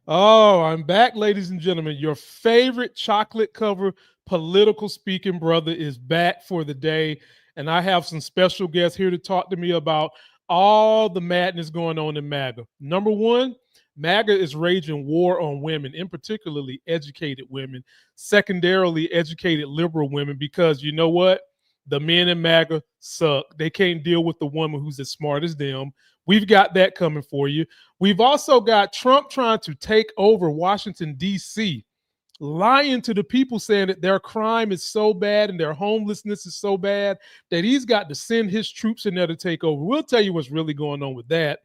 Oh, I'm back, ladies and gentlemen. Your favorite chocolate covered political speaking brother is back for the day. And I have some special guests here to talk to me about all the madness going on in MAGA. Number one, MAGA is raging war on women, in particularly educated women, secondarily, educated liberal women, because you know what? The men in MAGA suck. They can't deal with the woman who's as smart as them. We've got that coming for you. We've also got Trump trying to take over Washington, D.C., lying to the people, saying that their crime is so bad and their homelessness is so bad that he's got to send his troops in there to take over. We'll tell you what's really going on with that.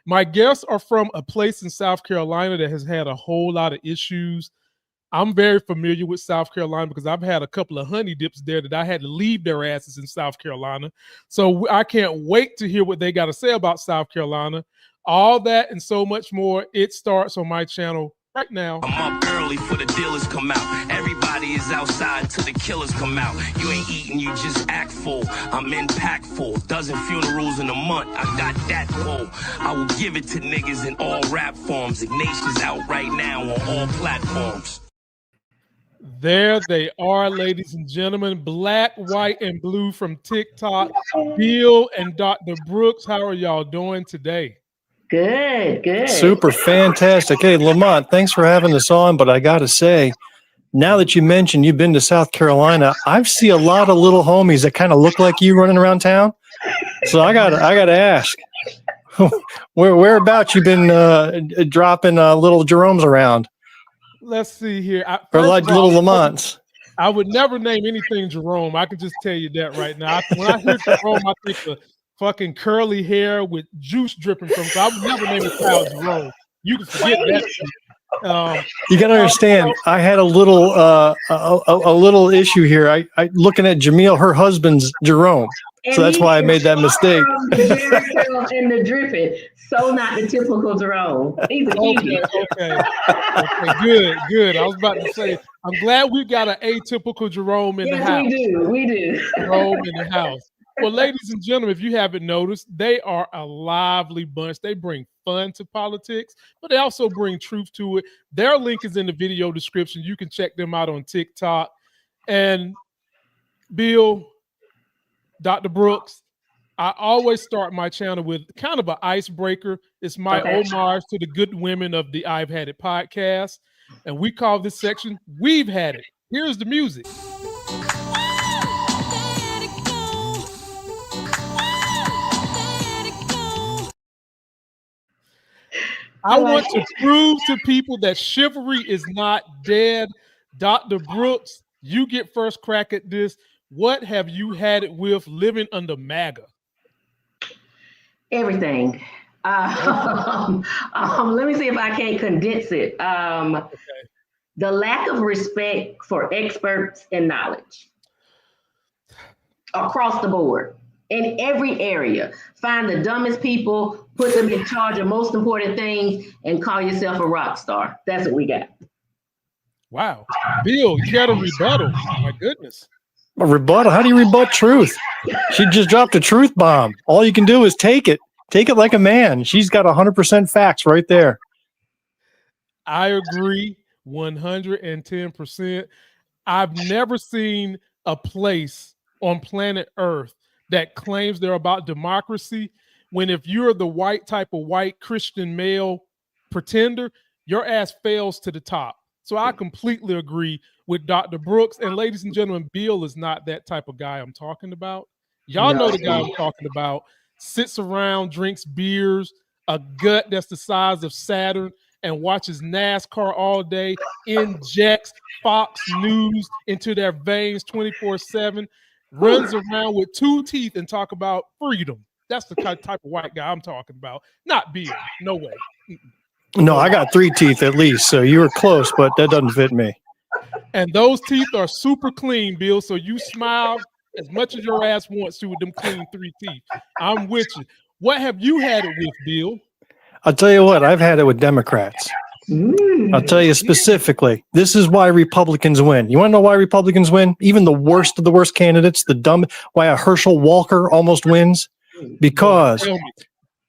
My guests are from a place in South Carolina that has had a whole lot of issues. I'm very familiar with South Carolina because I've had a couple of honey dips there that I had to leave their asses in South Carolina. So I can't wait to hear what they got to say about South Carolina. All that and so much more. It starts on my channel right now. I'm up early for the dealers come out. Everybody is outside till the killers come out. You ain't eating, you just act full. I'm impactful. Dozen funerals in a month. I got that pull. I will give it to niggas in all rap forms. Ignatius out right now on all platforms. There they are, ladies and gentlemen. Black, white, and blue from TikTok. Bill and Dr. Brooks, how are y'all doing today? Good. Super fantastic. Hey, Lamont, thanks for having us on. But I got to say, now that you mentioned you've been to South Carolina, I see a lot of little homies that kind of look like you running around town. So I got to ask, whereabouts you been dropping little Jeromes around? Let's see here. Or like little Lamonts. I would never name anything Jerome. I can just tell you that right now. When I hear Jerome, I think of fucking curly hair with juice dripping from. So I would never name a child Jerome. You can forget that. You got to understand. I had a little issue here. I looking at Jamil, her husband's Jerome. And so that's why I made that mistake. And the dripping. So not the typical Jerome. He's a okay, good. I was about to say, I'm glad we got an atypical Jerome in the house. We do. Jerome in the house. Well, ladies and gentlemen, if you haven't noticed, they are a lively bunch. They bring fun to politics, but they also bring truth to it. Their link is in the video description. You can check them out on TikTok. And Bill, Dr. Brooks, I always start my channel with kind of an icebreaker. It's my homage to the good women of the I've Had It podcast. And we call this section, We've Had It. Here's the music. I want to prove to people that chivalry is not dead. Dr. Brooks, you get first crack at this. What have you had it with living under MAGA? Everything. Let me see if I can condense it. The lack of respect for experts and knowledge across the board in every area. Find the dumbest people, put them in charge of most important things, and call yourself a rock star. That's what we got. Wow. Bill, you got a rebuttal. My goodness. A rebuttal? How do you rebut truth? She just dropped a truth bomb. All you can do is take it. Take it like a man. She's got 100% facts right there. I agree 110%. I've never seen a place on planet Earth that claims they're about democracy when if you're the white type of white Christian male pretender, your ass fails to the top. So I completely agree with Dr. Brooks. And ladies and gentlemen, Bill is not that type of guy I'm talking about. Y'all know the guy I'm talking about. Sits around, drinks beers, a gut that's the size of Saturn, and watches NASCAR all day, injects Fox News into their veins 24/7, runs around with 2 teeth and talk about freedom. That's the type of white guy I'm talking about. Not Bill. No way. No, I got 3 teeth at least, so you were close, but that doesn't fit me. And those teeth are super clean, Bill, so you smile as much as your ass wants to with them clean 3 teeth. I'm with you. What have you had it with, Bill? I'll tell you what, I've had it with Democrats. I'll tell you specifically, this is why Republicans win. You want to know why Republicans win? Even the worst of the worst candidates, why a Herschel Walker almost wins? Because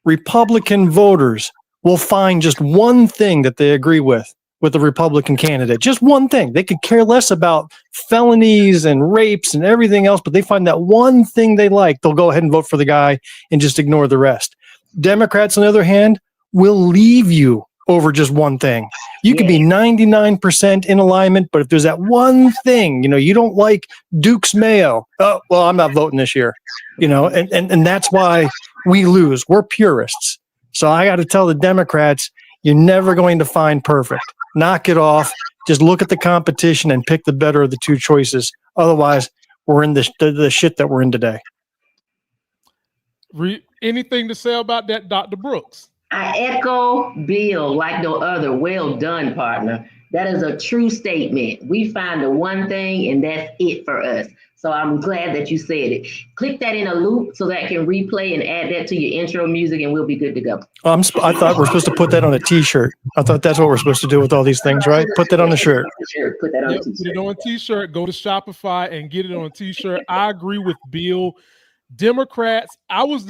Republican voters will find just one thing that they agree with the Republican candidate. Just one thing. They could care less about felonies and rapes and everything else, but they find that one thing they like. They'll go ahead and vote for the guy and just ignore the rest. Democrats, on the other hand, will leave you over just one thing. You could be 99% in alignment, but if there's that one thing, you don't like Duke's mayo, oh, well, I'm not voting this year, and that's why we lose. We're purists. So I got to tell the Democrats, you're never going to find perfect. Knock it off. Just look at the competition and pick the better of the two choices. Otherwise, we're in the shit that we're in today. Anything to say about that, Dr. Brooks? I echo Bill like no other. Well done, partner. That is a true statement. We find the one thing and that's it for us. So I'm glad that you said it. Click that in a loop so that I can replay and add that to your intro music and we'll be good to go. I thought we're supposed to put that on a t-shirt. I thought that's what we're supposed to do with all these things, right? Put that on a shirt. Put that on a t-shirt. Put it on a t-shirt. Go to Shopify and get it on a t-shirt. I agree with Bill. Democrats, I was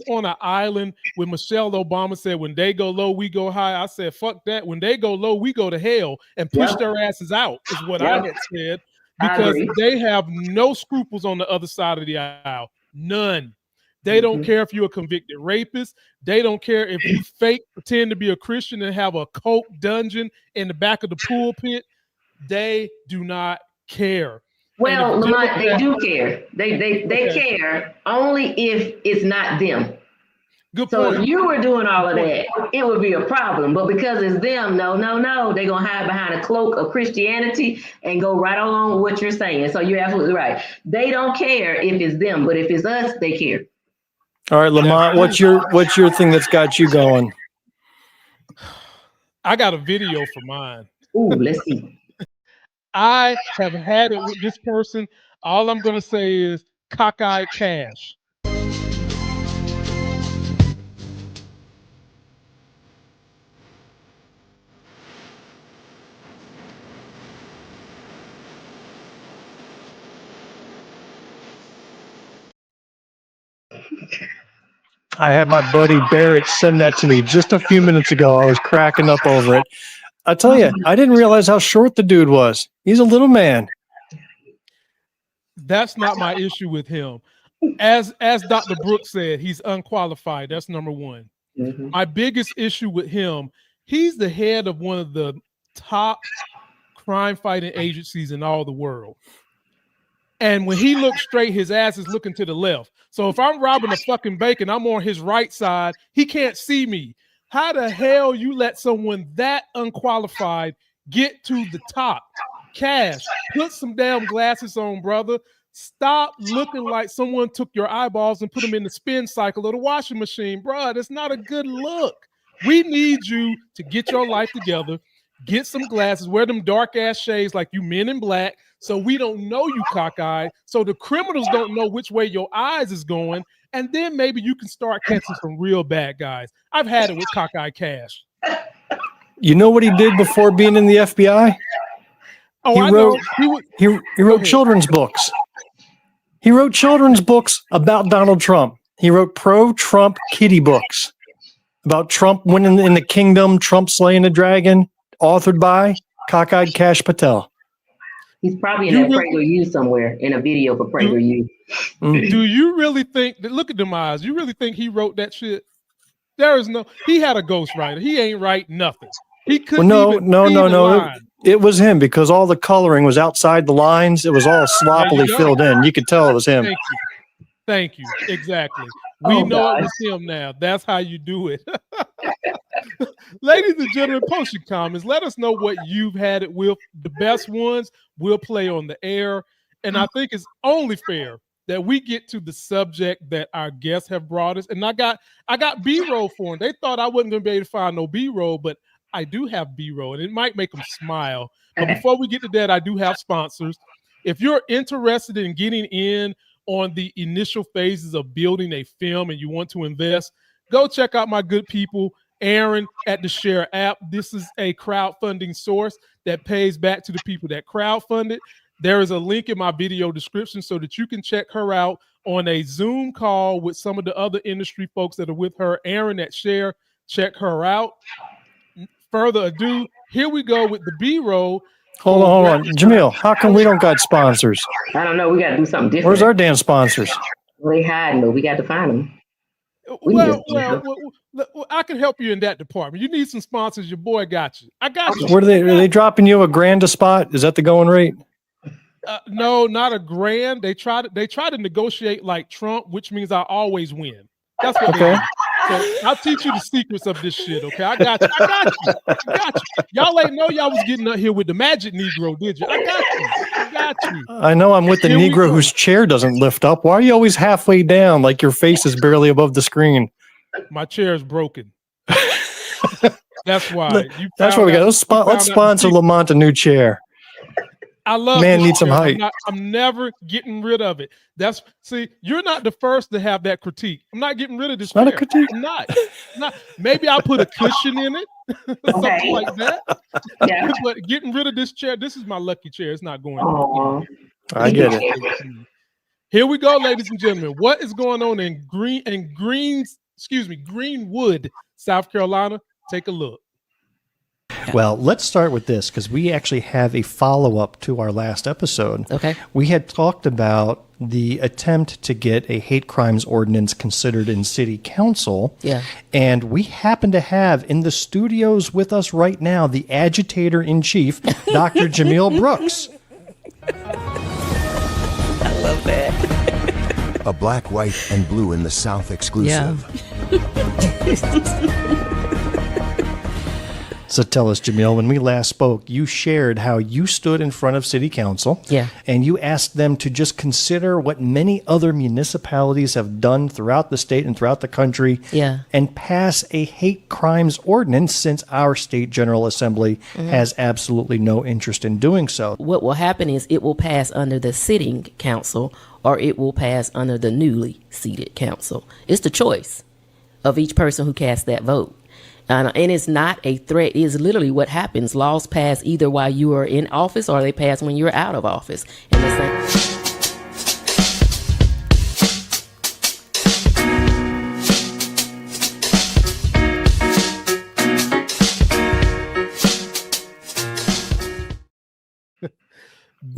on an island when Michelle Obama said, when they go low, we go high. I said, fuck that. When they go low, we go to hell and push their asses out is what I had said, because they have no scruples on the other side of the aisle. None. They don't care if you're a convicted rapist. They don't care if you pretend to be a Christian and have a coke dungeon in the back of the pulpit. They do not care. Well, Lamont, they do care. They care only if it's not them. Good so point. If you were doing all of that, it would be a problem. But because it's them, no, they're gonna hide behind a cloak of Christianity and go right along with what you're saying. So you're absolutely right. They don't care if it's them, but if it's us, they care. All right, Lamont, what's your thing that's got you going? I got a video for mine. Ooh, let's see. I have had it with this person. All I'm going to say is cockeyed cash. I had my buddy Barrett send that to me just a few minutes ago. I was cracking up over it. I tell you, I didn't realize how short the dude was. He's a little man. That's not my issue with him. As Dr. Brooks said, he's unqualified. That's number one. My biggest issue with him, he's the head of one of the top crime fighting agencies in all the world. And when he looks straight, his ass is looking to the left. So if I'm robbing a fucking bank and I'm on his right side, he can't see me. How the hell you let someone that unqualified get to the top? Cash, put some damn glasses on, brother. Stop looking like someone took your eyeballs and put them in the spin cycle of the washing machine. Bro, that's not a good look. We need you to get your life together, get some glasses, wear them dark ass shades like you Men in Black, so we don't know you cockeyed, so the criminals don't know which way your eyes is going, and then maybe you can start catching some real bad guys. I've had it with cockeyed Cash. You know what he did before being in the FBI? He wrote children's books. He wrote children's books about Donald Trump. He wrote pro-Trump kiddie books about Trump winning in the kingdom, Trump slaying a dragon, authored by cockeyed Cash Patel. He's probably in that PragerU somewhere in a video for PragerU. Do you really think that? Look at them eyes. You really think he wrote that shit? There is no. He had a ghostwriter. He ain't write nothing. He couldn't. No. It was him because all the coloring was outside the lines. It was all sloppily filled in. You could tell it was him. Thank you. Exactly. We know it was him now. That's how you do it. Ladies and gentlemen, post your comments. Let us know what you've had it with. The best ones we'll play on the air. And I think it's only fair that we get to the subject that our guests have brought us. And I got B-roll for them. They thought I wasn't going to be able to find no B-roll, but I do have B-roll, and it might make them smile. But before we get to that, I do have sponsors. If you're interested in getting in on the initial phases of building a film and you want to invest, go check out my good people, Aaron at the Share app. This is a crowdfunding source that pays back to the people that crowdfunded. There is a link in my video description so that you can check her out on a Zoom call with some of the other industry folks that are with her. Aaron at Share Check her out. Further ado, here we go with the B-roll. Hold on. Jamil, how come we don't got sponsors? I don't know. We got to do something different. Where's our damn sponsors? Well, they hiding, though. We got to find them. Well, I can help you in that department. You need some sponsors. Your boy got you. I got you. Are they dropping you $1,000 a spot? Is that the going rate? No, not $1,000. They try to negotiate like Trump, which means I always win. That's what they do. So I'll teach you the secrets of this shit, okay? I got you. Y'all ain't know y'all was getting up here with the magic Negro, did you? I got you. I know I'm with the Negro whose chair doesn't lift up. Why are you always halfway down like your face is barely above the screen? My chair is broken. That's why. That's why we got. Let's sponsor Lamont a new chair. I love man needs some height. I'm never getting rid of it. See, you're not the first to have that critique. I'm not getting rid of this. Not a critique. I'm not. Maybe I'll put a cushion in it, something like that. Yeah. But getting rid of this chair, this is my lucky chair. It's not going. I get it. Here we go, ladies and gentlemen. What is going on in Greenwood, South Carolina? Take a look. Well, let's start with this because we actually have a follow-up to our last episode. Okay. We had talked about the attempt to get a hate crimes ordinance considered in city council. Yeah. And we happen to have in the studios with us right now the agitator-in-chief, Dr. Jamil Brooks. I love that. A black, white, and blue in the South exclusive. Yeah. So tell us, Jamil, when we last spoke, you shared how you stood in front of city council. Yeah. And you asked them to just consider what many other municipalities have done throughout the state and throughout the country. Yeah. And pass a hate crimes ordinance since our state General Assembly has absolutely no interest in doing so. What will happen is it will pass under the sitting council or it will pass under the newly seated council. It's the choice of each person who casts that vote. And it's not a threat. It is literally what happens. Laws pass either while you are in office or they pass when you're out of office. And the same.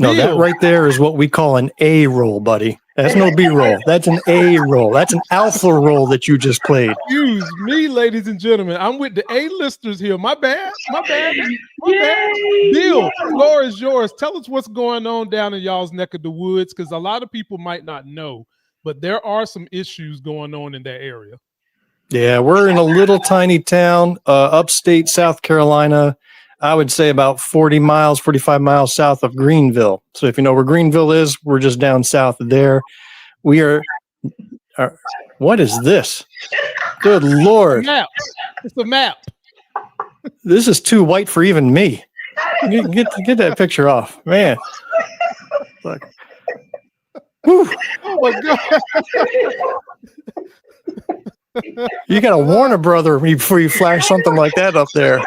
No, that right there is what we call an A roll, buddy. That's no B roll. That's an A roll. That's an alpha roll that you just played. Excuse me, ladies and gentlemen. I'm with the A-listers here. My bad. Bill, floor is yours. Tell us what's going on down in y'all's neck of the woods, because a lot of people might not know, but there are some issues going on in that area. Yeah, we're in a little tiny town, upstate South Carolina. I would say about 45 miles south of Greenville. So if you know where Greenville is, we're just down south of there. We are what is this? Good Lord. It's a map. This is too white for even me. Get that picture off, man. Look. Whew. Oh my God. You got to warn a brother before you flash something like that up there.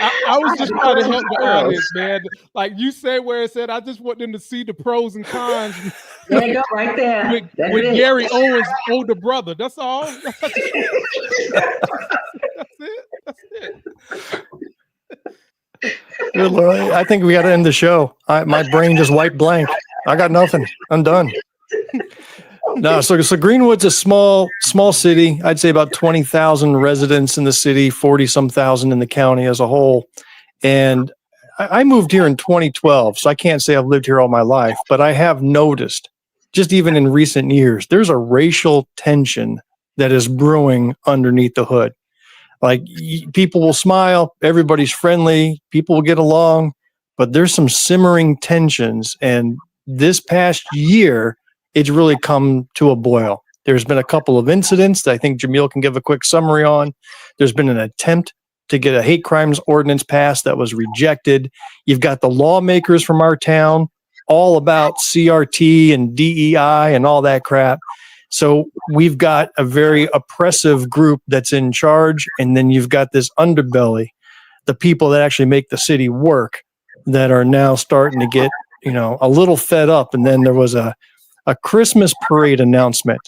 I was just trying to help the audience, man. Like you said where it said, I just want them to see the pros and cons. There you go, right there. With Gary Owens' older brother. That's all. That's it. Good Lord. I think we got to end the show. My brain just wiped blank. I got nothing. I'm done. No, so Greenwood's a small city. I'd say about 20,000 residents in the city, 40-some thousand in the county as a whole. And I moved here in 2012, so I can't say I've lived here all my life, but I have noticed, just even in recent years, there's a racial tension that is brewing underneath the hood. Like people will smile, everybody's friendly, people will get along, but there's some simmering tensions. And this past year, it's really come to a boil. There's been a couple of incidents that I think Jamil can give a quick summary on. There's been an attempt to get a hate crimes ordinance passed that was rejected. You've got the lawmakers from our town all about CRT and DEI and all that crap. So we've got a very oppressive group that's in charge. And then you've got this underbelly, the people that actually make the city work, that are now starting to get, a little fed up. And then there was a Christmas parade announcement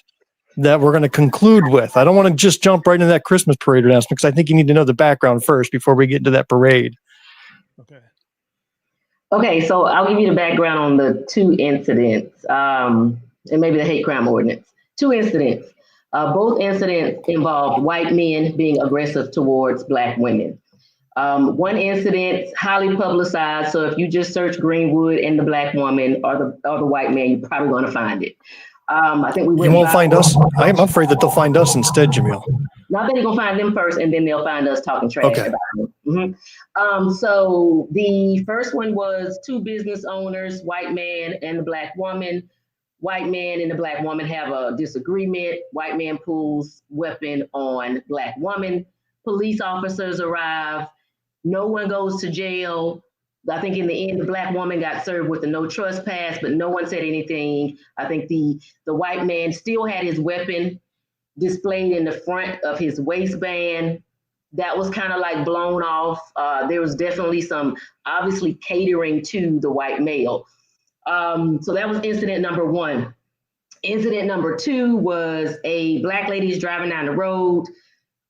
that we're going to conclude with. I don't want to just jump right into that Christmas parade announcement because I think you need to know the background first before we get into that parade. Okay. Okay, so I'll give you the background on the two incidents, and maybe the hate crime ordinance. Two incidents. Both incidents involved white men being aggressive towards Black women. One incident highly publicized, so if you just search Greenwood and the Black woman or the white man, you're probably going to find it. I think we You won't find us. I'm afraid that they'll find us instead, Jamil. Not that you're gonna find them first, and then they'll find us talking trash about them. Mm-hmm. So the first one was two business owners, white man and the Black woman. White man and the Black woman have a disagreement. White man pulls weapon on Black woman. Police officers arrive. No one goes to jail. I think in the end, the Black woman got served with a no trespass, but no one said anything. I think the white man still had his weapon displayed in the front of his waistband. That was kind of like blown off. There was definitely some obviously catering to the white male. So that was incident number one. Incident number two was a Black lady's driving down the road.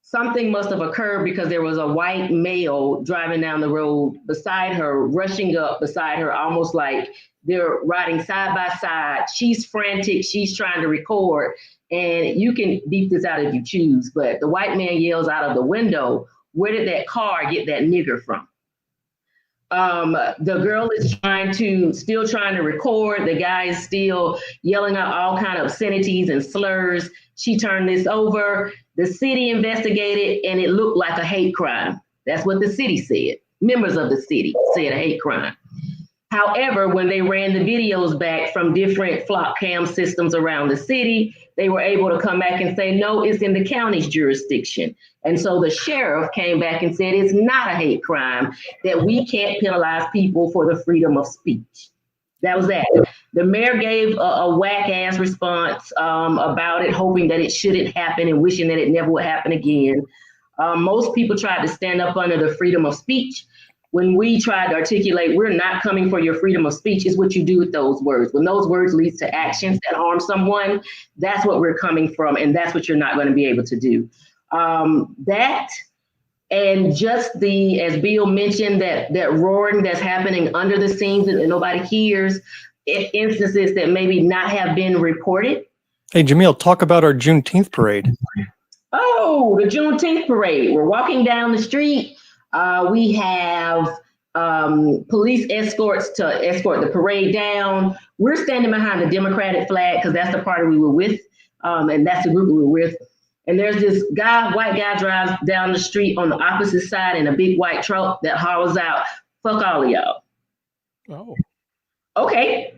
Something must have occurred because there was a white male driving down the road beside her, rushing up beside her, almost like they're riding side by side. She's frantic, she's trying to record, and you can beep this out if you choose, but the white man yells out of the window, "Where did that car get that nigger from?" The girl is still trying to record. The guy is still yelling out all kind of obscenities and slurs. She turned this over. The city investigated, and it looked like a hate crime. That's what the city said. Members of the city said a hate crime. However, when they ran the videos back from different flock cam systems around the city, they were able to come back and say, no, it's in the county's jurisdiction. And so the sheriff came back and said, it's not a hate crime, that we can't penalize people for the freedom of speech. That was that. The mayor gave a whack-ass response about it, hoping that it shouldn't happen and wishing that it never would happen again. Most people tried to stand up under the freedom of speech. When we tried to articulate, we're not coming for your freedom of speech, is what you do with those words. When those words lead to actions that harm someone, that's what we're coming from, and that's what you're not going to be able to do. That and just as Bill mentioned, that roaring that's happening under the scenes that nobody hears, instances that maybe not have been reported. Hey, Jamil, talk about our Juneteenth parade. Oh, the Juneteenth parade. We're walking down the street. We have police escorts to escort the parade down. We're standing behind the Democratic flag because that's the party we were with, and that's the group we were with. And there's this white guy drives down the street on the opposite side in a big white truck that hollers out, "Fuck all of y'all." Oh. Okay.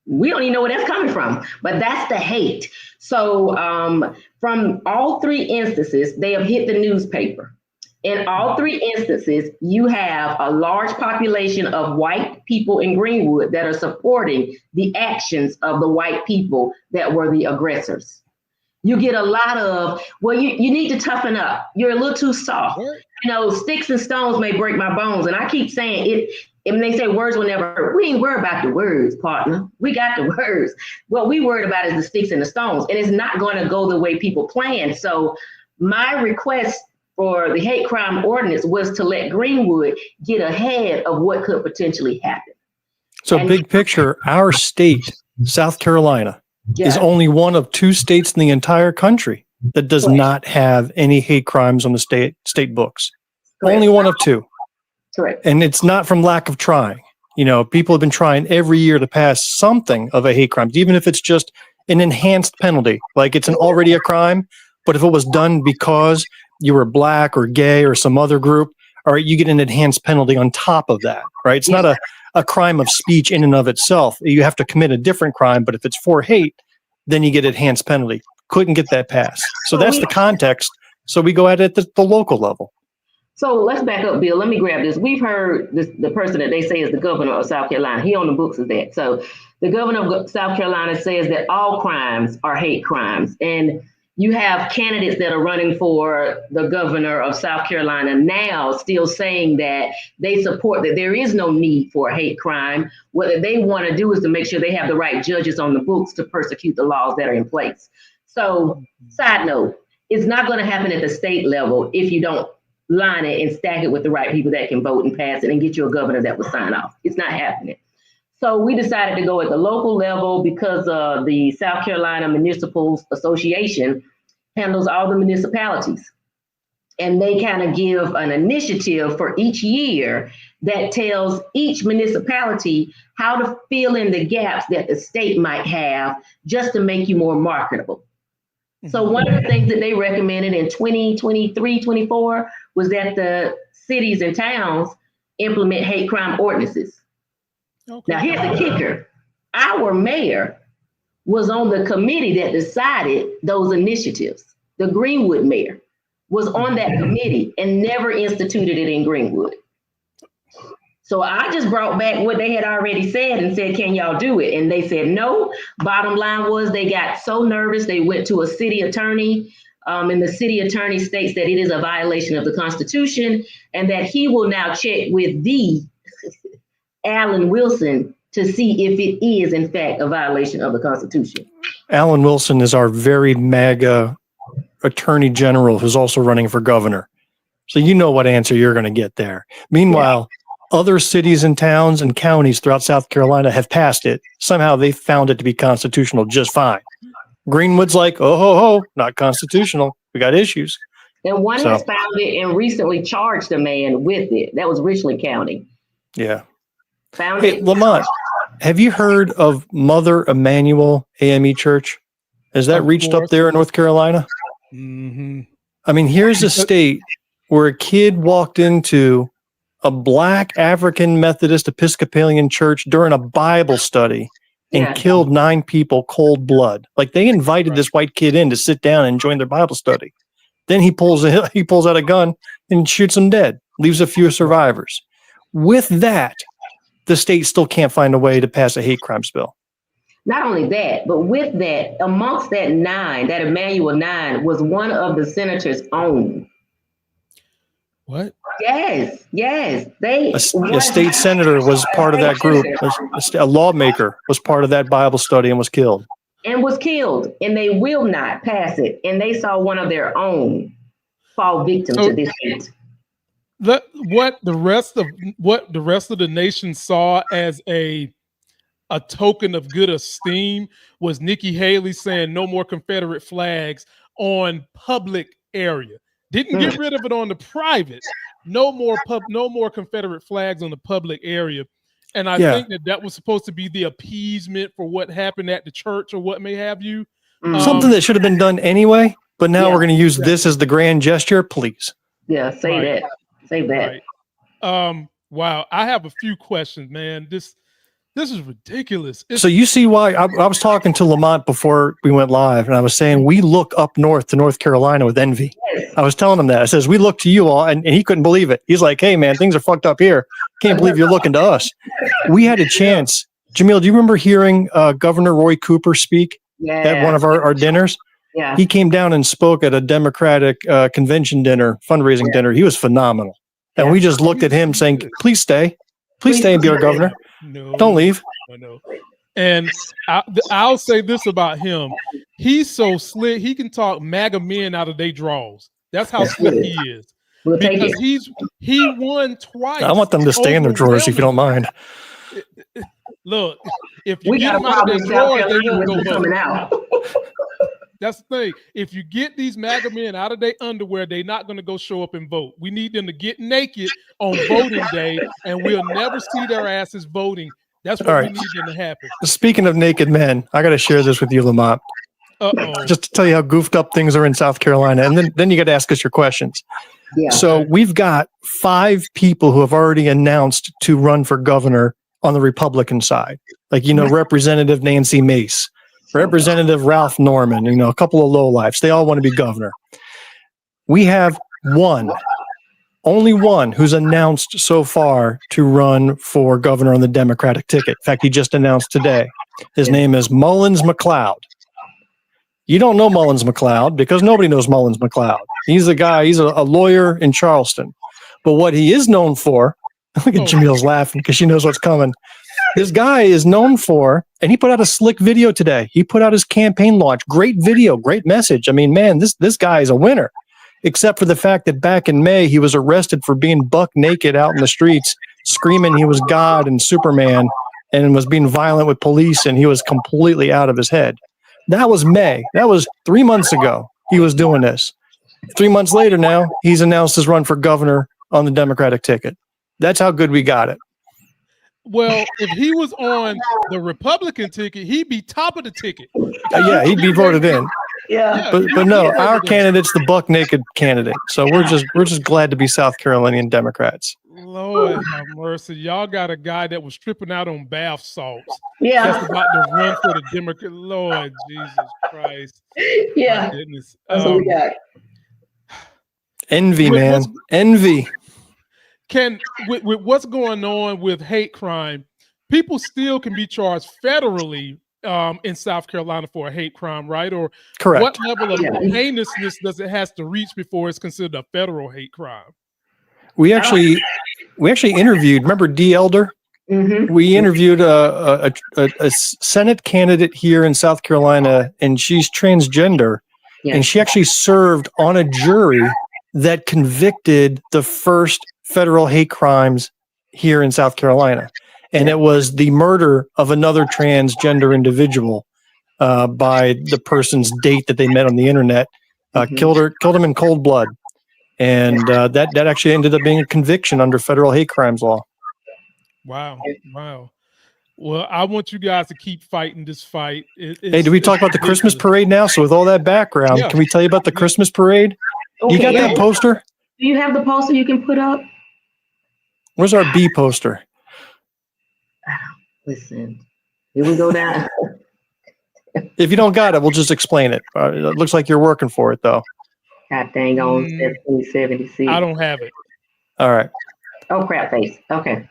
We don't even know where that's coming from, but that's the hate. So from all three instances, they have hit the newspaper. In all three instances, you have a large population of white people in Greenwood that are supporting the actions of the white people that were the aggressors. You get a lot of, well, you need to toughen up. You're a little too soft. You know, sticks and stones may break my bones. And I keep saying it, and they say words will never hurt. We ain't worried about the words, partner. We got the words. What we worried about is the sticks and the stones. And it's not going to go the way people plan. So my request for the hate crime ordinance was to let Greenwood get ahead of what could potentially happen. So big picture, our state, South Carolina, is only one of two states in the entire country that does not have any hate crimes on the state books. Correct. Only one of two. Correct. And it's not from lack of trying. You know, people have been trying every year to pass something of a hate crime, even if it's just an enhanced penalty, like it's already a crime. But if it was done because you were black or gay or some other group, all right, you get an enhanced penalty on top of that, right? It's not a crime of speech in and of itself. You have to commit a different crime, but if it's for hate, then you get enhanced penalty. Couldn't get that passed. So that's the context. So we go at it at the local level. So let's back up, Bill. Let me grab this. We've heard the person that they say is the governor of South Carolina. He on the books of that. So the governor of South Carolina says that all crimes are hate crimes. And you have candidates that are running for the governor of South Carolina now still saying that they support that there is no need for a hate crime. What they want to do is to make sure they have the right judges on the books to persecute the laws that are in place. So, side note, it's not going to happen at the state level if you don't line it and stack it with the right people that can vote and pass it and get you a governor that will sign off. It's not happening. So we decided to go at the local level because the South Carolina Municipal Association handles all the municipalities. And they kind of give an initiative for each year that tells each municipality how to fill in the gaps that the state might have just to make you more marketable. So one of the things that they recommended in 2023, 24 was that the cities and towns implement hate crime ordinances. Okay. Now here's the kicker. Our mayor was on the committee that decided those initiatives. The Greenwood mayor was on that committee and never instituted it in Greenwood. So I just brought back what they had already said and said, can y'all do it? And they said no. Bottom line was they got so nervous, they went to a city attorney, and the city attorney states that it is a violation of the Constitution and that he will now check with the Alan Wilson to see if it is in fact a violation of the Constitution. Alan Wilson is our very MAGA attorney general who's also running for governor. So you know what answer you're going to get there. Meanwhile, other cities and towns and counties throughout South Carolina have passed it. Somehow they found it to be constitutional just fine. Greenwood's like, oh, ho, ho, not constitutional. We got issues. And one has found it and recently charged a man with it. That was Richland County. Yeah. Found it. Lamont, have you heard of Mother Emanuel AME Church? Has that reached up there in North Carolina? Mm-hmm. I mean, here's a state where a kid walked into a Black African Methodist Episcopalian church during a Bible study and killed 9 people cold blood. Like they invited this white kid in to sit down and join their Bible study. Then he pulls out a gun and shoots him dead, leaves a few survivors. With that, the state still can't find a way to pass a hate crimes bill. Not only that, but with that, amongst that 9, that Emanuel 9 was one of the senator's own. What? Yes. A state senator was part of that group. A lawmaker was part of that Bible study and was killed. And they will not pass it. And they saw one of their own fall victim to this hate. What the rest of the nation saw as a token of good esteem was Nikki Haley saying no more Confederate flags on public area. Didn't get rid of it on the private. No more Confederate flags on the public area. And I think that was supposed to be the appeasement for what happened at the church or what may have you. Something that should have been done anyway, but now we're going to use this as the grand gesture, please. Yeah, say that. Right. Wow, I have a few questions, man. This is ridiculous. So you see why I was talking to Lamont before we went live, and I was saying we look up north to North Carolina with envy. Yes. I was telling him that. I says, we look to you all, and he couldn't believe it. He's like, hey, man, things are fucked up here. Can't believe you're looking to us. We had a chance. Jamil, do you remember hearing Governor Roy Cooper speak at one of our dinners? Yeah. He came down and spoke at a Democratic convention dinner, fundraising dinner. He was phenomenal. And we just looked at him saying, please stay. Please stay and be our governor. No, don't leave. No. And I'll say this about him. He's so slick. He can talk MAGA men out of their draws. That's how slick he is. Because he won twice. I want them to stay in their drawers if you don't mind. Look, if you get them out of their drawers, they won't go coming out. That's the thing. If you get these MAGA men out of their underwear, they're not going to go show up and vote. We need them to get naked on voting day, and we'll never see their asses voting. That's what we need them to happen. Speaking of naked men, I got to share this with you, Lamont. Just to tell you how goofed up things are in South Carolina, and then you got to ask us your questions. Yeah. So we've got 5 people who have already announced to run for governor on the Republican side, like Representative Nancy Mace. Representative Ralph Norman, a couple of lowlifes. They all want to be governor. We have only one who's announced so far to run for governor on the Democratic ticket. In fact, he just announced today. His name is Mullins McLeod. You don't know Mullins McLeod because nobody knows Mullins McLeod. He's a lawyer in Charleston. But what he is known for Look at Jamil's laughing because she knows what's coming. This guy is known for, and he put out a slick video today. He put out his campaign launch. Great video, great message. I mean, man, this guy is a winner, except for the fact that back in May, he was arrested for being buck naked out in the streets, screaming he was God and Superman, and was being violent with police, and he was completely out of his head. That was May. That was 3 months ago. He was doing this. 3 months later now, he's announced his run for governor on the Democratic ticket. That's how good we got it. Well, if he was on the Republican ticket, he'd be top of the ticket. Yeah, he'd be voted in. Yeah. But no, our candidate's the buck naked candidate. So we're just glad to be South Carolinian Democrats. Lord have mercy. Y'all got a guy that was tripping out on bath salts. Yeah. That's about to run for the Democrat. Lord Jesus Christ. Yeah. My goodness. That's what we got. Envy, man. Envy. With what's going on with hate crime, people still can be charged federally in South Carolina for a hate crime, right? Or correct. What level of heinousness does it has to reach before it's considered a federal hate crime? We actually interviewed. Remember D. Elder? Mm-hmm. We interviewed a Senate candidate here in South Carolina, and she's transgender, and she actually served on a jury that convicted the first federal hate crimes here in South Carolina. And it was the murder of another transgender individual by the person's date that they met on the internet, killed him in cold blood. And that actually ended up being a conviction under federal hate crimes law. Wow. Well, I want you guys to keep fighting this fight. Hey, do we talk about the Christmas parade now? So with all that background, can we tell you about the Christmas parade? Okay, you got that poster? Do you have the poster you can put up? Where's our B poster? Listen, here we go down. If you don't got it, we'll just explain it. It looks like you're working for it, though. God dang on 1776. I don't have it. All right. Oh, crap face. Okay.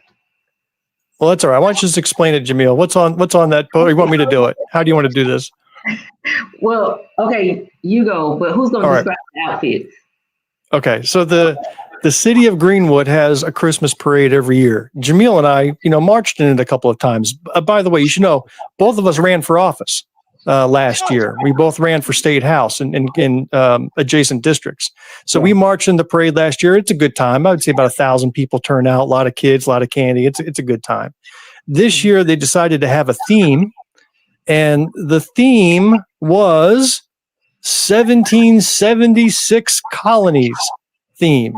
Well, that's all right. Why don't you just explain it, Jamil? What's on that poster? You want me to do it? How do you want to do this? Well, okay, you go, but who's going to describe the outfits? Okay, so the city of Greenwood has a Christmas parade every year. Jamil and I, marched in it a couple of times. By the way, you should know, both of us ran for office last year. We both ran for state house in adjacent districts. So we marched in the parade last year. It's a good time. I would say about 1,000 people turn out, a lot of kids, a lot of candy. It's a good time. This year, they decided to have a theme, and the theme was 1776 colonies theme.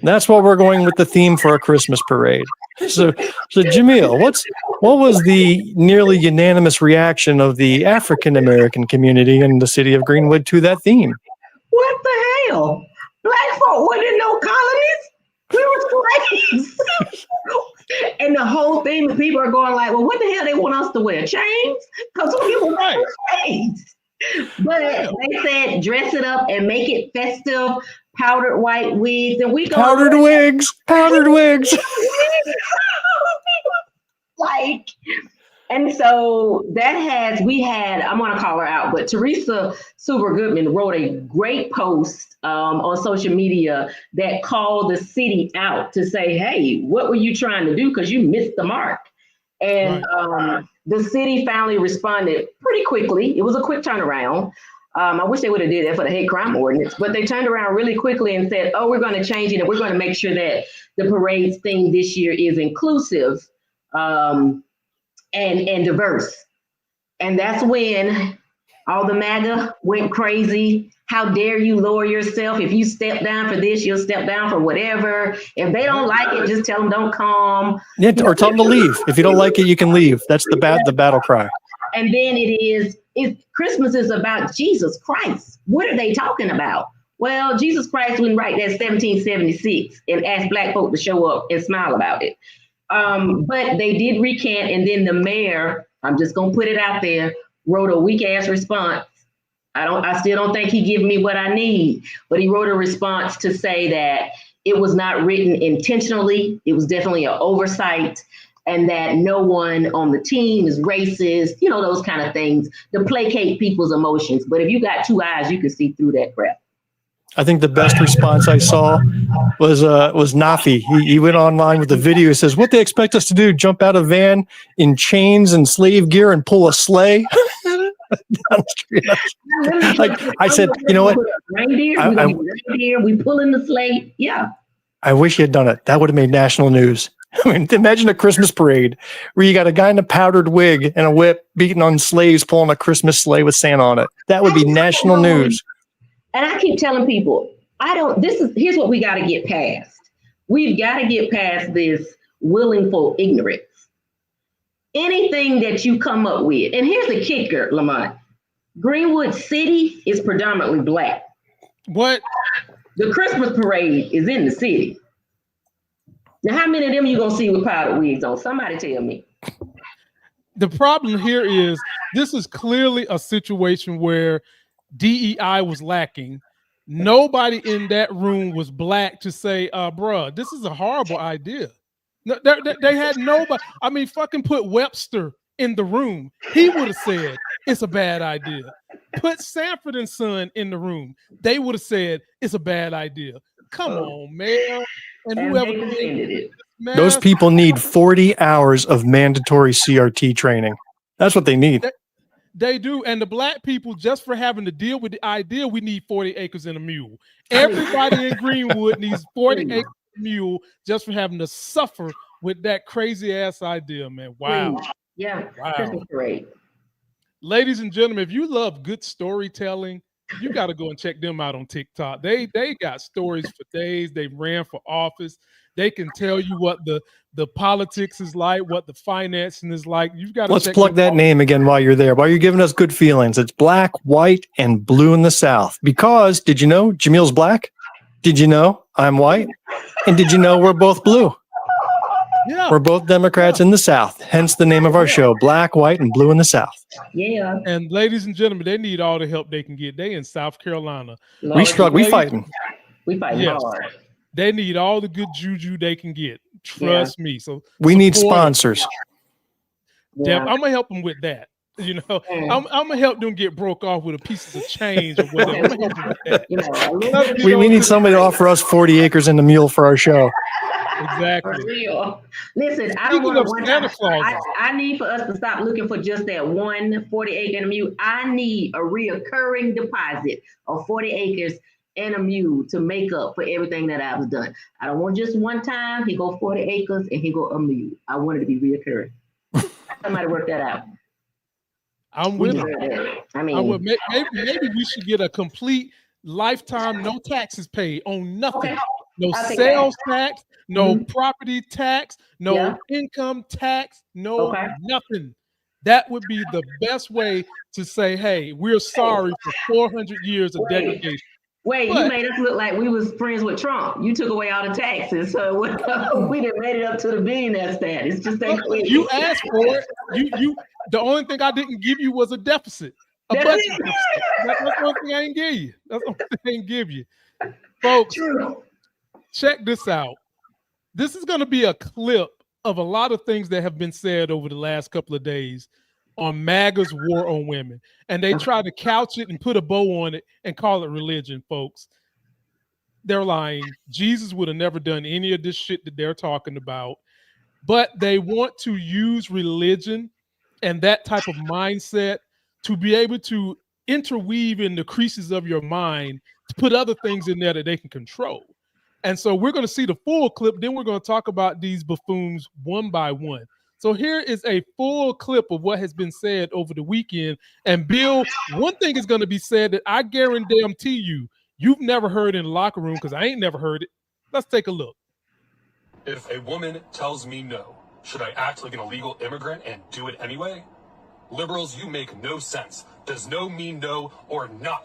That's what we're going with the theme for a Christmas parade. So Jamil, what was the nearly unanimous reaction of the African American community in the city of Greenwood to that theme? What the hell? Black folk wasn't no colonies. We were slaves. And the whole thing, the people are going like, well, what the hell they want us to wear? Chains? Because we were wearing chains. But they said dress it up and make it festive, powdered white wigs, and we go powdered wigs. Like, and so we had, I'm gonna call her out, but Teresa Super Goodman wrote a great post on social media that called the city out to say, hey, what were you trying to do? Because you missed the mark. And the city finally responded pretty quickly. It was a quick turnaround. I wish they would have did that for the hate crime ordinance, but they turned around really quickly and said, oh, we're going to change it. And we're going to make sure that the parade's theme this year is inclusive and diverse. And that's when all the MAGA went crazy. How dare you lower yourself? If you step down for this, you'll step down for whatever. If they don't like it, just tell them don't come. Yeah, or tell them to leave. If you don't like it, you can leave. That's the battle cry. And then Christmas is about Jesus Christ. What are they talking about? Well, Jesus Christ went right there 1776 and asked black folk to show up and smile about it. But they did recant, and then the mayor, I'm just gonna put it out there, wrote a weak ass response. I still don't think he gave me what I need, but he wrote a response to say that it was not written intentionally. It was definitely an oversight, and that no one on the team is racist, those kind of things to placate people's emotions. But if you got two eyes, you can see through that crap. I think the best response I saw was Nafi. He went online with the video. He says, "What they expect us to do? Jump out of van in chains and slave gear and pull a sleigh?" Down the street. Like I said, you know what? Reindeer, we pulling the sleigh. Yeah. I wish he had done it. That would have made national news. I mean, imagine a Christmas parade where you got a guy in a powdered wig and a whip beating on slaves pulling a Christmas sleigh with Santa on it. That would be national news. And I keep telling people, here's what we got to get past. We've got to get past this willful ignorance. Anything that you come up with, and here's the kicker, Lamont. Greenwood City is predominantly Black. What? The Christmas parade is in the city. Now, how many of them you gonna see with powdered wigs on? Somebody tell me. The problem here is this is clearly a situation where DEI was lacking. Nobody in that room was Black to say, bruh, this is a horrible idea. No, they had nobody. I mean, fucking put Webster in the room. He would have said it's a bad idea. Put Sanford and Son in the room. They would have said it's a bad idea. Come on, man. And whoever created it. Those people need 40 hours of mandatory CRT training. That's what they need. They do. And the Black people, just for having to deal with the idea, we need 40 acres and a mule. Everybody in Greenwood needs 40 acres and a mule just for having to suffer with that crazy ass idea, man. Wow. Yeah. Wow. Great. Ladies and gentlemen, if you love good storytelling, you got to go and check them out on TikTok. They got stories for days. They ran for office. They can tell you what the politics is like, what the financing is like. You've got to Let's plug that name again while you're there, while you're giving us good feelings. It's Black, White, and Blue in the South. Because, did you know Jamil's Black? Did you know I'm white? And did you know we're both blue? Yeah. We're both Democrats in the South. Hence the name of our show, Black, White, and Blue in the South. Yeah. And ladies and gentlemen, they need all the help they can get. They in South Carolina. We struggle. We fighting. We fighting hard. They need all the good juju they can get. Trust me. So we need sponsors. Yeah. I'm gonna help them with that. You know, I'm gonna help them get broke off with a piece of change or whatever. I'm gonna help them with that. We need somebody to offer us 40 acres and a mule for our show. Exactly. For real. Listen, I don't want I need for us to stop looking for just that 40 acre and a mule. I need a reoccurring deposit of 40 acres and a mule to make up for everything that I've done. I don't want just one time, he go 40 acres and he go a mule. I want it to be reoccurring. Somebody work that out. I'm with it. I mean, maybe we should get a complete lifetime, no taxes paid on nothing. Okay. No sales tax, no property tax, no income tax, no nothing. That would be the best way to say, hey, we're sorry for 400 years of degradation. Wait, you made us look like we was friends with Trump. You took away all the taxes, so we done made it up to the billionaire status. Just ain't clear. You asked for it. You. The only thing I didn't give you was a deficit, a budget deficit. That's one thing I ain't give you. That's one thing I ain't give you, folks. Check this out. This is going to be a clip of a lot of things that have been said over the last couple of days on MAGA's war on women. And they try to couch it and put a bow on it and call it religion, folks. They're lying. Jesus would have never done any of this shit that they're talking about. But they want to use religion and that type of mindset to be able to interweave in the creases of your mind to put other things in there that they can control. And so we're going to see the full clip. Then we're going to talk about these buffoons one by one. So here is a full clip of what has been said over the weekend. And Bill, one thing is going to be said that I guarantee you've never heard in the locker room, because I ain't never heard it. Let's take a look. If a woman tells me no, should I act like an illegal immigrant and do it anyway? Liberals, you make no sense. Does no mean no or not?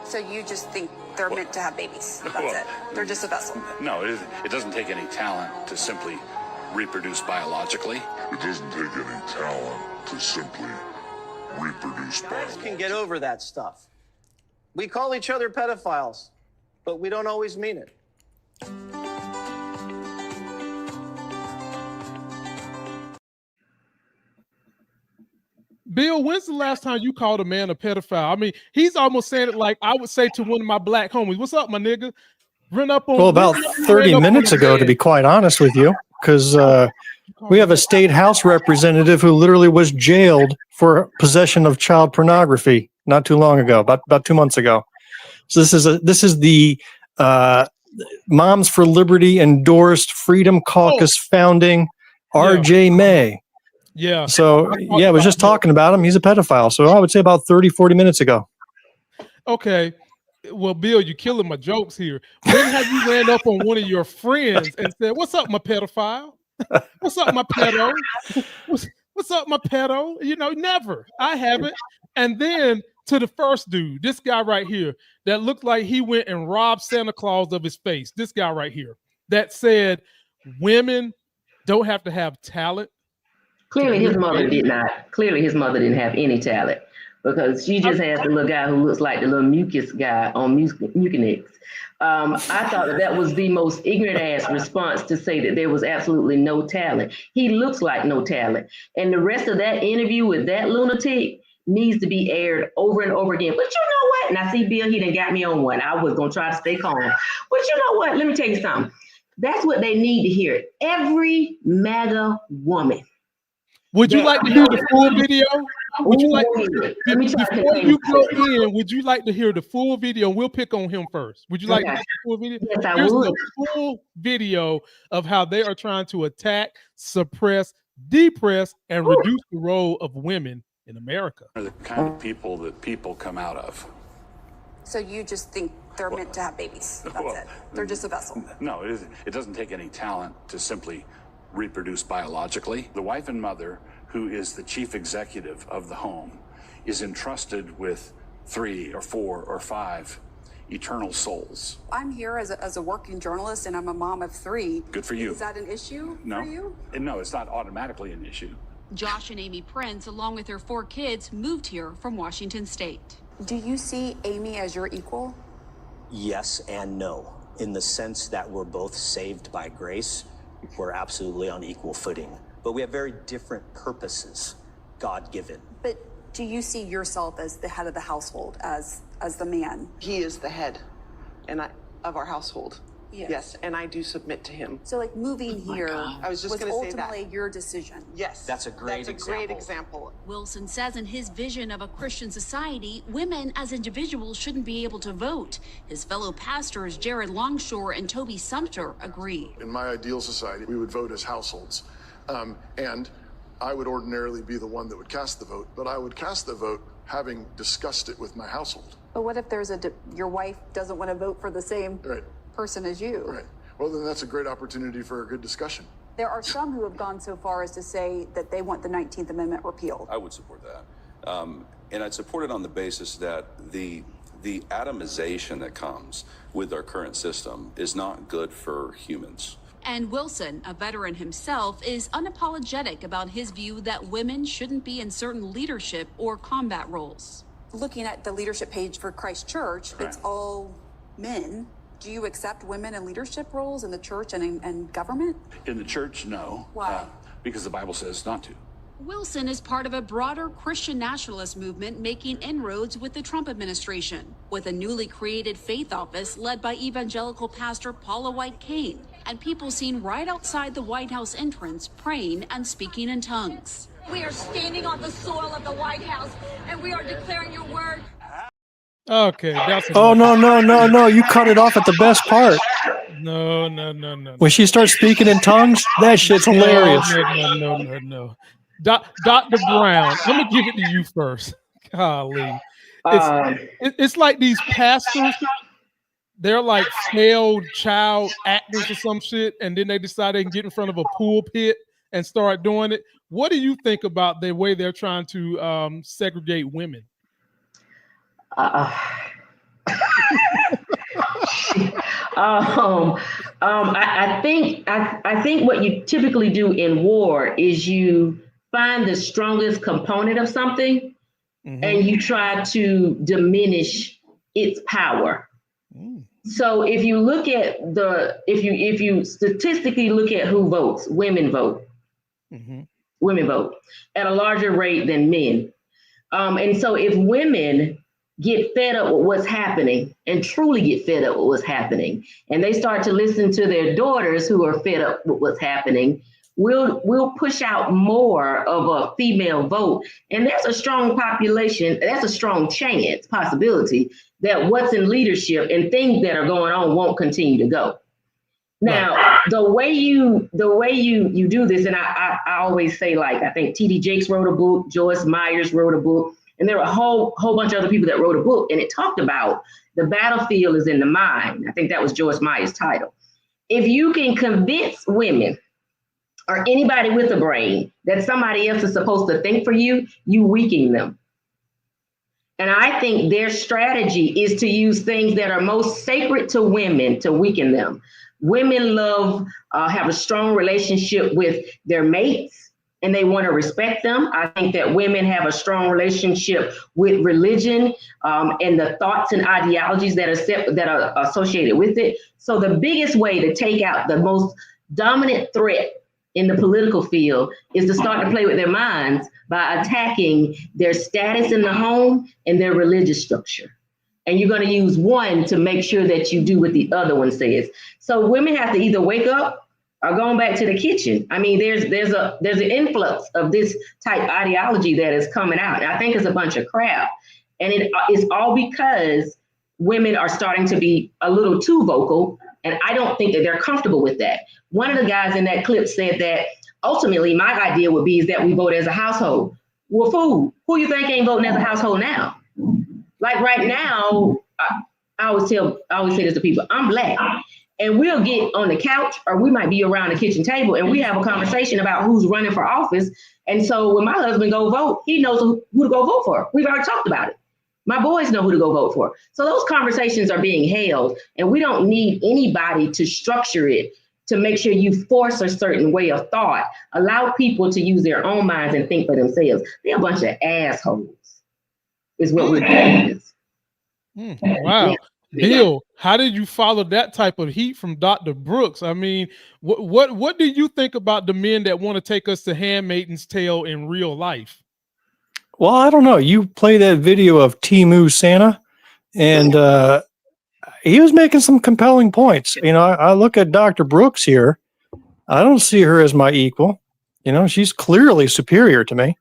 So you just think they're meant to have babies? That's it. They're just a vessel. No, it doesn't take any talent to simply reproduce biologically. It doesn't take any talent to simply reproduce biologically. Guys can get over that stuff. We call each other pedophiles, but we don't always mean it. Bill, when's the last time you called a man a pedophile? I mean, he's almost saying it like I would say to one of my black homies, "What's up, my nigga?" Run up on. Well, about 30 minutes ago, to be quite honest with you, because we have a state house representative who literally was jailed for possession of child pornography not too long ago, about 2 months ago. So this is the Moms for Liberty endorsed Freedom Caucus founding R.J. May. Yeah. So, yeah, I was just talking about him. He's a pedophile. So I would say about 30, 40 minutes ago. Okay. Well, Bill, you're killing my jokes here. When have you ran up on one of your friends and said, "What's up, my pedophile? What's up, my pedo? What's up, my pedo?" You know, never. I haven't. And then to the first dude, this guy right here, that looked like he went and robbed Santa Claus of his face. This guy right here that said women don't have to have talent. Clearly his mother did not. Clearly his mother didn't have any talent, because she just has the little guy who looks like the little mucus guy on Mucinex. I thought that was the most ignorant ass response to say that there was absolutely no talent. He looks like no talent. And the rest of that interview with that lunatic needs to be aired over and over again. But you know what? And I see Bill, he done got me on one. I was going to try to stay calm. But you know what? Let me tell you something. That's what they need to hear. Every MAGA woman. Would you like to hear the full video? Would you like before you go in? Would you like to hear the full video? We'll pick on him first. Would you like to hear the full video? Yes, I Here's would. the full video of how they are trying to attack, suppress, depress, and reduce the role of women in America. Are the kind of people that people come out of. So you just think they're meant to have babies? That's it. They're just a vessel. No, it isn't. It doesn't take any talent to simply reproduce biologically. The wife and mother, who is the chief executive of the home, is entrusted with 3 or 4 or 5 eternal souls. I'm here as a working journalist, and I'm a mom of 3. Good for you. Is that an issue for you? No, it's not automatically an issue. Josh and Amy Prince, along with their 4 kids, moved here from Washington State. Do you see Amy as your equal? Yes and no, in the sense that we're both saved by grace. We're absolutely on equal footing, but we have very different purposes, God-given. But do you see yourself as the head of the household, as the man? He is the head of our household. Yes. And I do submit to him. So like moving here I was just was going to say that. ultimately your decision. Yes. That's a great example. Wilson says in his vision of a Christian society, women as individuals shouldn't be able to vote. His fellow pastors, Jared Longshore and Toby Sumter, agree. In my ideal society, we would vote as households. And I would ordinarily be the one that would cast the vote, but I would cast the vote having discussed it with my household. But what if there's your wife doesn't want to vote for the same person as you? Right. Well, then that's a great opportunity for a good discussion. There are some who have gone so far as to say that they want the 19th Amendment repealed. I would support that. And I'd support it on the basis that the atomization that comes with our current system is not good for humans. And Wilson, a veteran himself, is unapologetic about his view that women shouldn't be in certain leadership or combat roles. Looking at the leadership page for Christ Church, it's all men. Do you accept women in leadership roles in the church and in government? In the church, no. Why? Because the Bible says not to. Wilson is part of a broader Christian nationalist movement making inroads with the Trump administration, with a newly created faith office led by evangelical pastor Paula White Cain, and people seen right outside the White House entrance praying and speaking in tongues. We are standing on the soil of the White House, and we are declaring your word. Okay, that's no! You cut it off at the best part. No. When she starts speaking in tongues, that shit's hilarious. No. Dr. Brown, let me give it to you first. Golly, it's like these pastors. They're like failed child actors or some shit, and then they decide they can get in front of a pulpit and start doing it. What do you think about the way they're trying to segregate women? I think what you typically do in war is you find the strongest component of something and you try to diminish its power. So if you look at if you statistically look at who votes, women vote. Women vote at a larger rate than men. And so if women get fed up with what's happening and truly get fed up with what's happening, and they start to listen to their daughters who are fed up with what's happening, we'll push out more of a female vote. And that's a strong population, that's a strong chance, possibility that what's in leadership and things that are going on won't continue to go. Now, the way you do this, and I always say, like, I think T.D. Jakes wrote a book, Joyce Myers wrote a book, and there were a whole bunch of other people that wrote a book, and it talked about the battlefield is in the mind. I think that was Joyce Myers' title. If you can convince women or anybody with a brain that somebody else is supposed to think for you, you weaken them. And I think their strategy is to use things that are most sacred to women to weaken them. Women have a strong relationship with their mates, and they want to respect them. I think that women have a strong relationship with religion and the thoughts and ideologies that are associated with it. So the biggest way to take out the most dominant threat in the political field is to start to play with their minds by attacking their status in the home and their religious structure. And you're going to use one to make sure that you do what the other one says. So women have to either wake up or going back to the kitchen. I mean, there's an influx of this type ideology that is coming out. And I think it's a bunch of crap. And it's all because women are starting to be a little too vocal. And I don't think that they're comfortable with that. One of the guys in that clip said that ultimately my idea would be is that we vote as a household. Well, fool, who you think ain't voting as a household now? Like right now, I always say this to people, I'm Black. And we'll get on the couch or we might be around the kitchen table and we have a conversation about who's running for office. And so when my husband go vote, he knows who to go vote for. We've already talked about it. My boys know who to go vote for. So those conversations are being held, and we don't need anybody to structure it to make sure you force a certain way of thought. Allow people to use their own minds and think for themselves. They're a bunch of assholes, is what we're doing. Wow. Yeah. Bill, how did you follow that type of heat from Dr. Brooks? I mean, what do you think about the men that want to take us to Handmaid's Tale in real life? Well, I don't know. You play that video of Timu Santa, and he was making some compelling points. You know, I look at Dr. Brooks here. I don't see her as my equal. You know, she's clearly superior to me.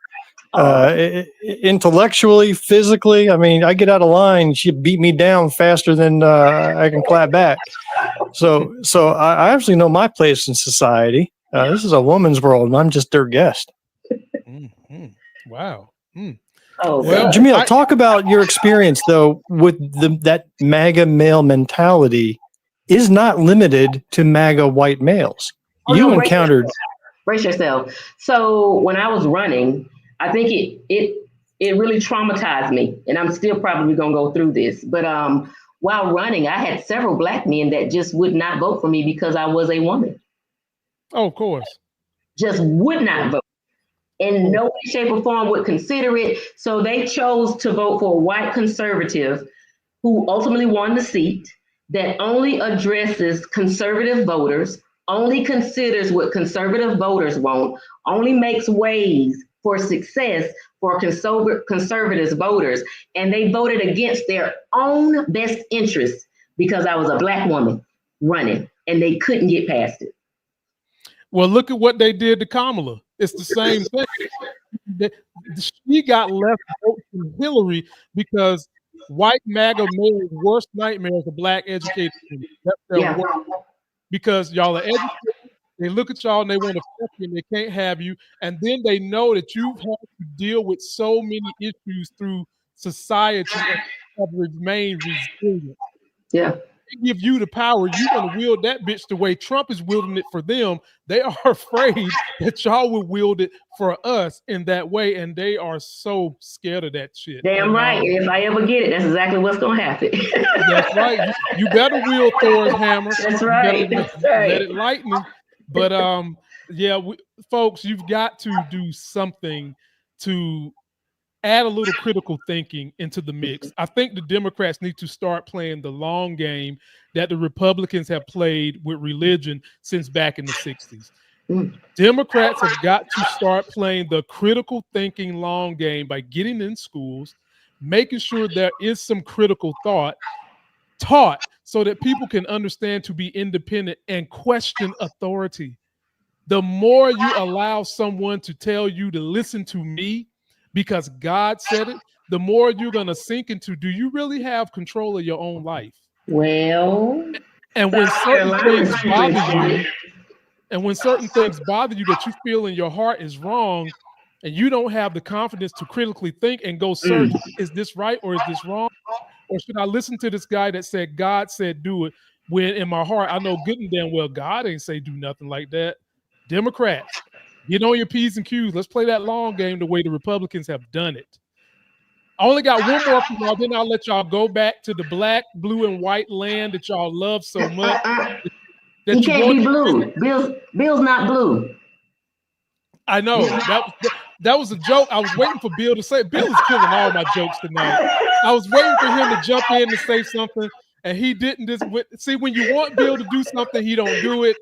Intellectually, physically, I mean, I get out of line, she beat me down faster than I can clap back. So I actually know my place in society. This is a woman's world, and I'm just their guest. Wow. Well, Jamil, talk about your experience though with that MAGA male mentality is not limited to MAGA white males. You encountered. Brace yourself. So when I was running, I think it really traumatized me, and I'm still probably gonna go through this. But while running, I had several Black men that just would not vote for me because I was a woman. Oh, of course. Just would not vote. In no way, shape, or form would consider it. So they chose to vote for a white conservative who ultimately won the seat, that only addresses conservative voters, only considers what conservative voters want, only makes ways for success for conservative voters. And they voted against their own best interests because I was a Black woman running, and they couldn't get past it. Well, look at what they did to Kamala. It's the same thing. She got less votes than Hillary because white MAGA males' worst nightmares are Black educated women. That's their worst. Because y'all are educated, they look at y'all and they want to fuck you and they can't have you. And then they know that you've had to deal with so many issues through society and have remained resilient. Yeah. They give you the power, you're going to wield that bitch the way Trump is wielding it for them. They are afraid that y'all will wield it for us in that way, and they are so scared of that shit. Damn right. If I ever get it, that's exactly what's going to happen. That's right. You better wield Thor's hammer. That's right. Let it lighten. But folks, you've got to do something to add a little critical thinking into the mix. I think the Democrats need to start playing the long game that the Republicans have played with religion since back in the 60s. Democrats have got to start playing the critical thinking long game by getting in schools, making sure there is some critical thought taught so that people can understand to be independent and question authority. The more you allow someone to tell you to listen to me because God said it, the more you're going to sink into, do you really have control of your own life? Well, and when South certain Carolina things Supreme bother Court. you, and when certain things bother you that you feel in your heart is wrong, and you don't have the confidence to critically think and go search, is this right or is this wrong? Or should I listen to this guy that said God said do it, when in my heart I know good and damn well God ain't say do nothing like that? Democrats, get on your P's and Q's. Let's play that long game the way the Republicans have done it. I only got one more for y'all, then I'll let y'all go back to the black, blue, and white land that y'all love so much. He can't be blue. Bill's not blue. I know. That was a joke. I was waiting for Bill to say it. Bill is killing all my jokes tonight. I was waiting for him to jump in and say something, and he didn't. See, when you want Bill to do something, he don't do it.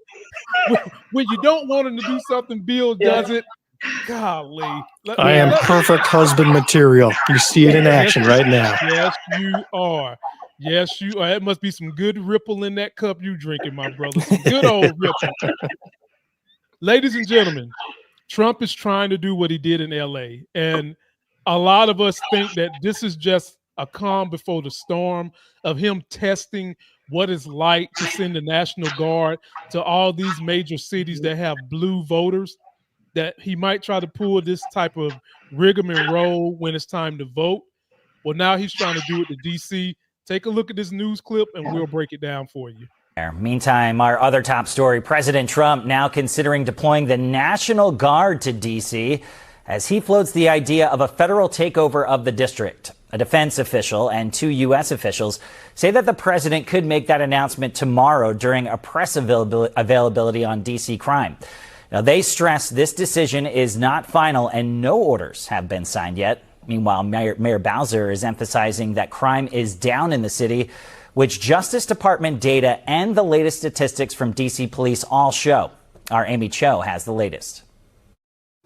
When you don't want him to do something, Bill does it. Golly. I am perfect husband material. You see it in action right now. Yes, you are. Yes, you are. It must be some good ripple in that cup you drinking, my brother. Some good old ripple. Ladies and gentlemen, Trump is trying to do what he did in LA. And a lot of us think that this is just a calm before the storm of him testing what it's like to send the National Guard to all these major cities that have blue voters, that he might try to pull this type of rigmarole when it's time to vote. Well, now he's trying to do it to DC. Take a look at this news clip and we'll break it down for you. Meantime, our other top story, President Trump now considering deploying the National Guard to D.C. as he floats the idea of a federal takeover of the district. A defense official and 2 U.S. officials say that the president could make that announcement tomorrow during a press availability on D.C. crime. Now, they stress this decision is not final and no orders have been signed yet. Meanwhile, Mayor Bowser is emphasizing that crime is down in the city, which Justice Department data and the latest statistics from D.C. police all show. Our Amy Cho has the latest.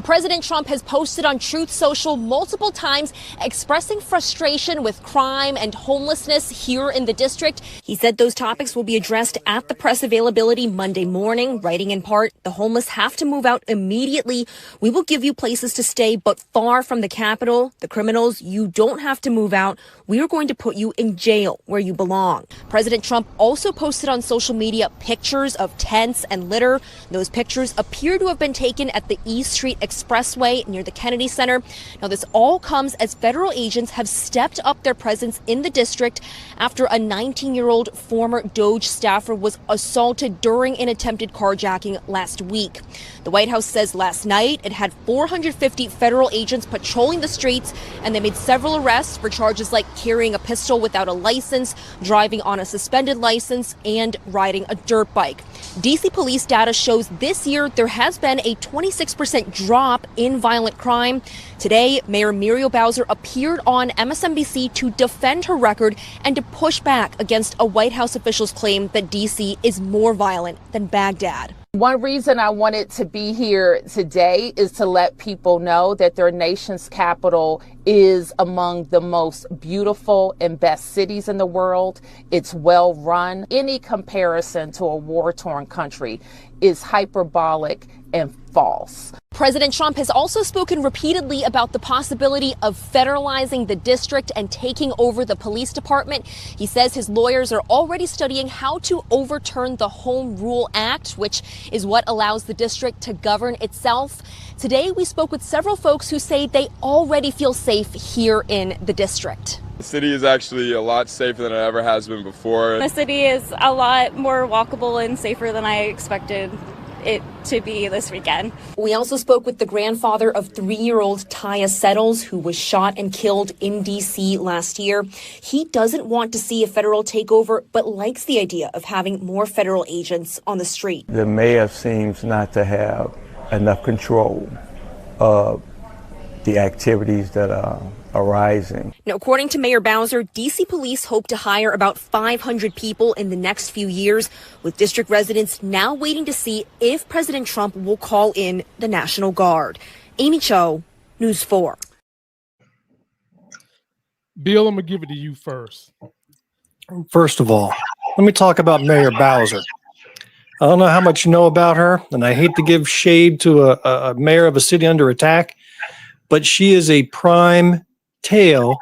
President Trump has posted on Truth Social multiple times expressing frustration with crime and homelessness here in the district. He said those topics will be addressed at the press availability Monday morning, writing in part, "The homeless have to move out immediately. We will give you places to stay, but far from the Capitol. The criminals, you don't have to move out. We are going to put you in jail where you belong." President Trump also posted on social media pictures of tents and litter. Those pictures appear to have been taken at the East Street Expressway near the Kennedy Center. Now, this all comes as federal agents have stepped up their presence in the district after a 19-year-old former DOJ staffer was assaulted during an attempted carjacking last week. The White House says last night it had 450 federal agents patrolling the streets, and they made several arrests for charges like carrying a pistol without a license, driving on a suspended license, and riding a dirt bike. DC police data shows this year there has been a 26% drop in violent crime. Today, Mayor Muriel Bowser appeared on MSNBC to defend her record and to push back against a White House official's claim that DC is more violent than Baghdad. One reason I wanted to be here today is to let people know that their nation's capital is among the most beautiful and best cities in the world. It's well run. Any comparison to a war-torn country is hyperbolic and false. President Trump has also spoken repeatedly about the possibility of federalizing the district and taking over the police department. He says his lawyers are already studying how to overturn the Home Rule Act, which is what allows the district to govern itself. Today, we spoke with several folks who say they already feel safe here in the district. The city is actually a lot safer than it ever has been before. The city is a lot more walkable and safer than I expected it to be this weekend. We also spoke with the grandfather of 3-year-old Taya Settles, who was shot and killed in D.C. last year. He doesn't want to see a federal takeover, but likes the idea of having more federal agents on the street. The mayor seems not to have enough control the activities that are arising. Now, according to Mayor Bowser, D.C. police hope to hire about 500 people in the next few years, with district residents now waiting to see if President Trump will call in the National Guard. Amy Cho, News 4. Bill, I'm going to give it to you first. First of all, let me talk about Mayor Bowser. I don't know how much you know about her, and I hate to give shade to a mayor of a city under attack, but she is a prime tale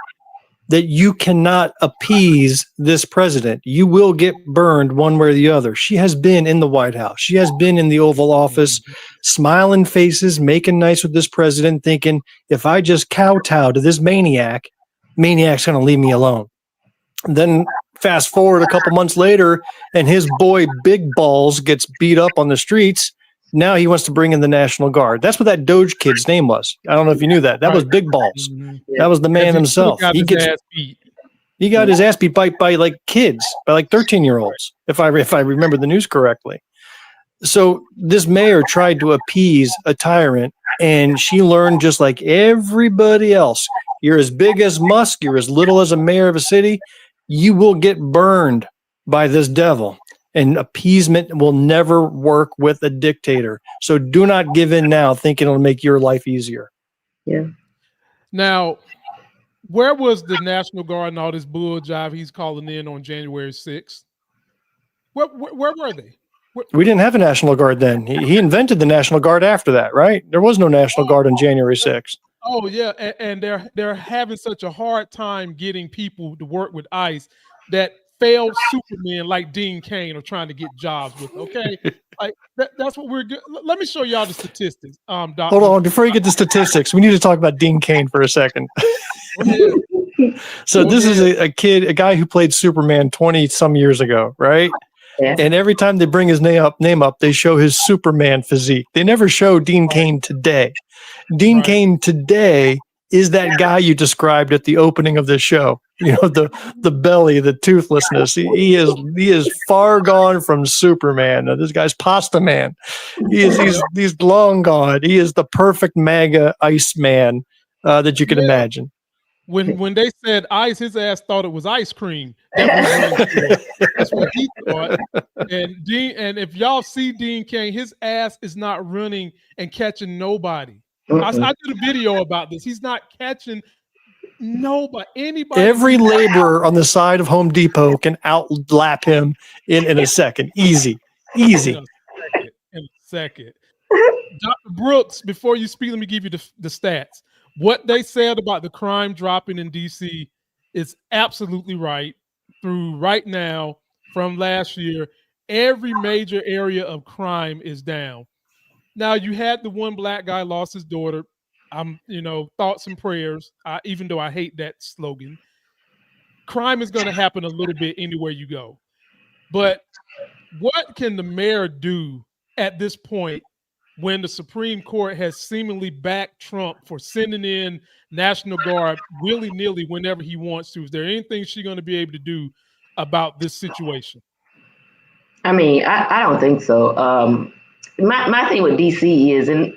that you cannot appease this president. You will get burned one way or the other. She has been in the White House. She has been in the Oval Office, smiling faces, making nice with this president, thinking, if I just kowtow to this maniac's going to leave me alone. Then fast forward a couple months later, and his boy Big Balls gets beat up on the streets. Now he wants to bring in the National Guard. That's what that Doge kid's name was. I don't know if you knew that. That was Big Balls. That was the man himself. He got his ass beat by like kids, by like 13-year-olds, if I remember the news correctly. So this mayor tried to appease a tyrant, and she learned just like everybody else. You're as big as Musk. You're as little as a mayor of a city. You will get burned by this devil. And appeasement will never work with a dictator. So do not give in now thinking it'll make your life easier. Yeah. Now, where was the National Guard and all this bull jive he's calling in on January 6th? Where were they? We didn't have a National Guard then. He invented the National Guard after that, right? There was no National Guard on January 6th. Oh, yeah. And they're having such a hard time getting people to work with ICE that failed supermen like Dean Cain are trying to get jobs with. Okay, like that's what we're good. Let me show y'all the statistics. Doctor. Hold on, before you get the statistics, we need to talk about Dean Cain for a second. So this is a guy who played Superman 20 some years ago, right? Yeah. And every time they bring his name up, they show his Superman physique. They never show Dean Cain today. Dean Cain today is that guy you described at the opening of this show. You know, the belly, the toothlessness. He is far gone from Superman. Now, this guy's Pasta Man. He's long gone. He is the perfect MAGA ice man that you can imagine. When they said ice, his ass thought it was ice cream. That's what he thought. And if y'all see Dean Cain, his ass is not running and catching nobody. I did a video about this. He's not catching anybody. Every laborer on the side of Home Depot can outlap him in a second. Easy. In a second. Dr. Brooks, before you speak, let me give you the stats. What they said about the crime dropping in D.C. is absolutely right. Through right now, from last year, every major area of crime is down. Now, you had the one black guy lost his daughter. Thoughts and prayers, even though I hate that slogan. Crime is going to happen a little bit anywhere you go. But what can the mayor do at this point when the Supreme Court has seemingly backed Trump for sending in National Guard willy-nilly whenever he wants to? Is there anything she's going to be able to do about this situation? I mean, I don't think so. My thing with DC is, and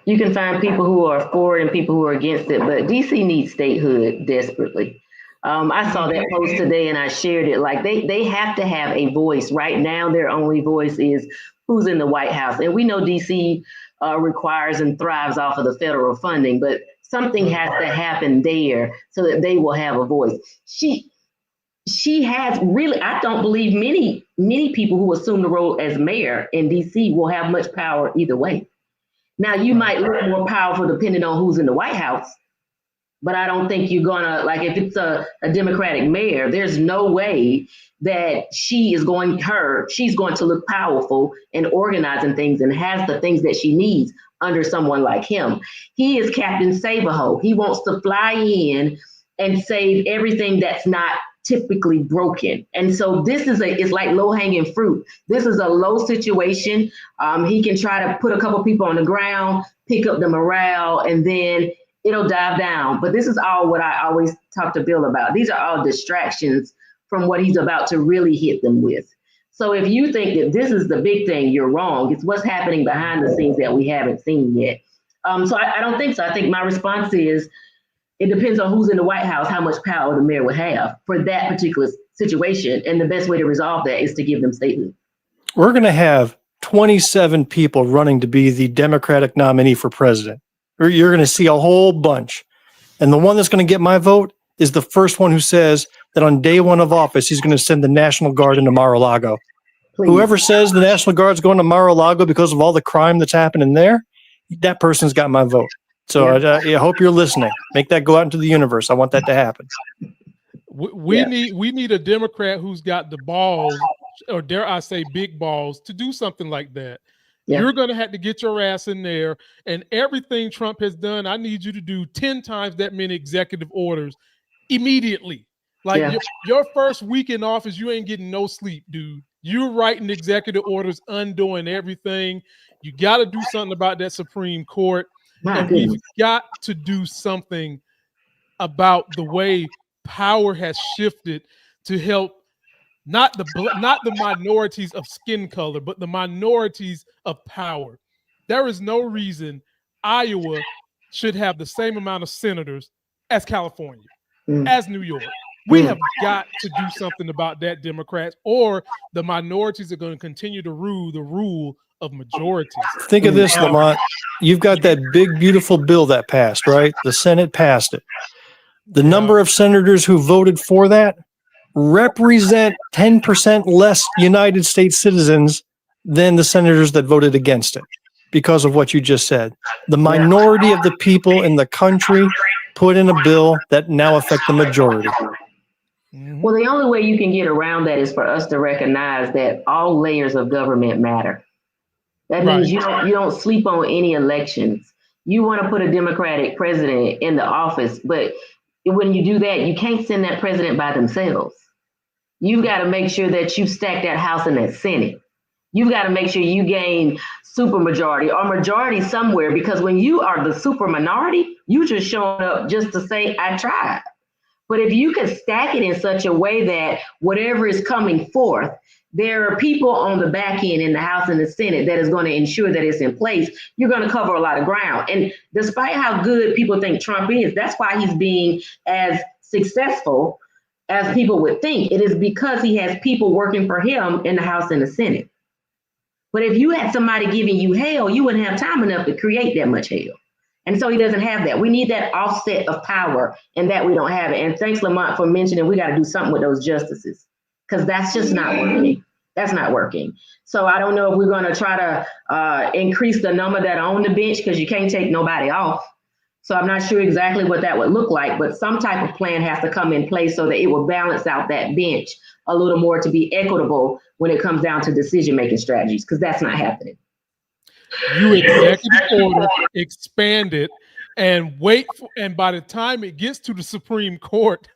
you can find people who are for it and people who are against it, but DC needs statehood desperately. I saw that post today and I shared it. Like they have to have a voice. Right now, their only voice is who's in the White House. And we know DC requires and thrives off of the federal funding, but something has to happen there so that they will have a voice. She has really, I don't believe many people who assume the role as mayor in DC will have much power either way. Now, you might look more powerful depending on who's in the White House, but I don't think you're gonna, like, if it's a Democratic mayor, there's no way that she's going to look powerful in organizing things and has the things that she needs under someone like him. He is Captain Save-A-Ho. He wants to fly in and save everything that's not typically broken. And so this is it's like low-hanging fruit. This is a low situation. He can try to put a couple people on the ground, pick up the morale, and then it'll dive down. But this is all what I always talk to Bill about. These are all distractions from what he's about to really hit them with. So if you think that this is the big thing, you're wrong. It's what's happening behind the scenes that we haven't seen yet. So I don't think so. I think my response is it depends on who's in the White House, how much power the mayor would have for that particular situation. And the best way to resolve that is to give them statehood. We're going to have 27 people running to be the Democratic nominee for president. You're going to see a whole bunch. And the one that's going to get my vote is the first one who says that on day one of office, he's going to send the National Guard into Mar-a-Lago. Please. Whoever says the National Guard's going to Mar-a-Lago because of all the crime that's happening there, that person's got my vote. So I hope you're listening. Make that go out into the universe. I want that to happen. We need a Democrat who's got the balls, or dare I say big balls, to do something like that. Yeah. You're going to have to get your ass in there, and everything Trump has done, I need you to do 10 times that many executive orders immediately. Like your first week in office, you ain't getting no sleep, dude. You're writing executive orders, undoing everything. You got to do something about that Supreme Court. And we've got to do something about the way power has shifted to help not the minorities of skin color, but the minorities of power. There is no reason Iowa should have the same amount of senators as California, as New York. We have got to do something about that, Democrats, or the minorities are going to continue to rule the rule of majorities. Think of this, Lamont. You've got that big, beautiful bill that passed, right? The Senate passed it. The number of senators who voted for that represent 10% less United States citizens than the senators that voted against it because of what you just said. The minority of the people in the country put in a bill that now affect the majority. Well, the only way you can get around that is for us to recognize that all layers of government matter. That means you don't sleep on any elections. You want to put a Democratic president in the office, but when you do that, you can't send that president by themselves. You've got to make sure that you stack that House and that Senate. You've got to make sure you gain supermajority or majority somewhere, because when you are the super minority, you just showing up just to say, I tried. But if you can stack it in such a way that whatever is coming forth, there are people on the back end in the House and the Senate that is going to ensure that it's in place, you're going to cover a lot of ground. And despite how good people think Trump is, that's why he's being as successful as people would think. It is because he has people working for him in the House and the Senate. But if you had somebody giving you hell, you wouldn't have time enough to create that much hell. And so he doesn't have that. We need that offset of power, and that we don't have it. And thanks, Lamont, for mentioning we got to do something with those justices, because that's just not working. That's not working. So I don't know if we're going to try to increase the number that are on the bench, because you can't take nobody off. So I'm not sure exactly what that would look like, but some type of plan has to come in place so that it will balance out that bench a little more to be equitable when it comes down to decision-making strategies, because that's not happening. You executive order, expand it, and wait for, and by the time it gets to the Supreme Court,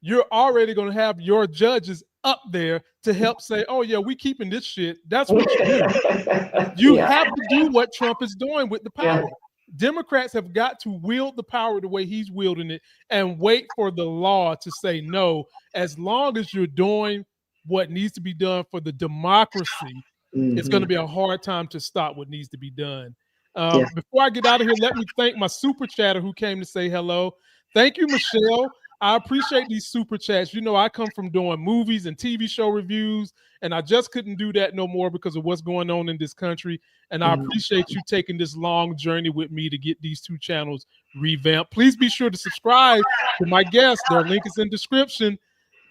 you're already going to have your judges up there to help say, oh yeah, we keeping this shit. That's what you do. You have to do what Trump is doing with the power. Democrats have got to wield the power the way he's wielding it and wait for the law to say no. As long as you're doing what needs to be done for the democracy, it's going to be a hard time to stop what needs to be done. Before I get out of here, let me thank my super chatter who came to say hello. Thank you, Michelle. I appreciate these super chats. You know, I come from doing movies and TV show reviews, and I just couldn't do that no more because of what's going on in this country. And I appreciate you taking this long journey with me to get these two channels revamped. Please be sure to subscribe to my guests. Their link is in description.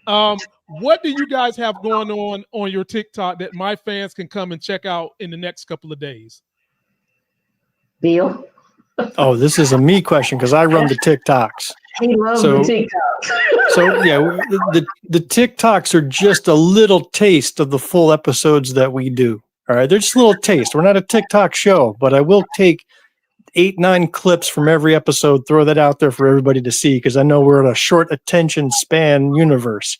What do you guys have going on your TikTok that my fans can come and check out in the next couple of days? Bill? Oh, this is a me question because I run the TikToks. He loves the TikToks. So yeah, the TikToks are just a little taste of the full episodes that we do. All right, they're just a little taste. We're not a TikTok show, but I will take 8-9 clips from every episode, throw that out there for everybody to see, because I know we're in a short attention span universe.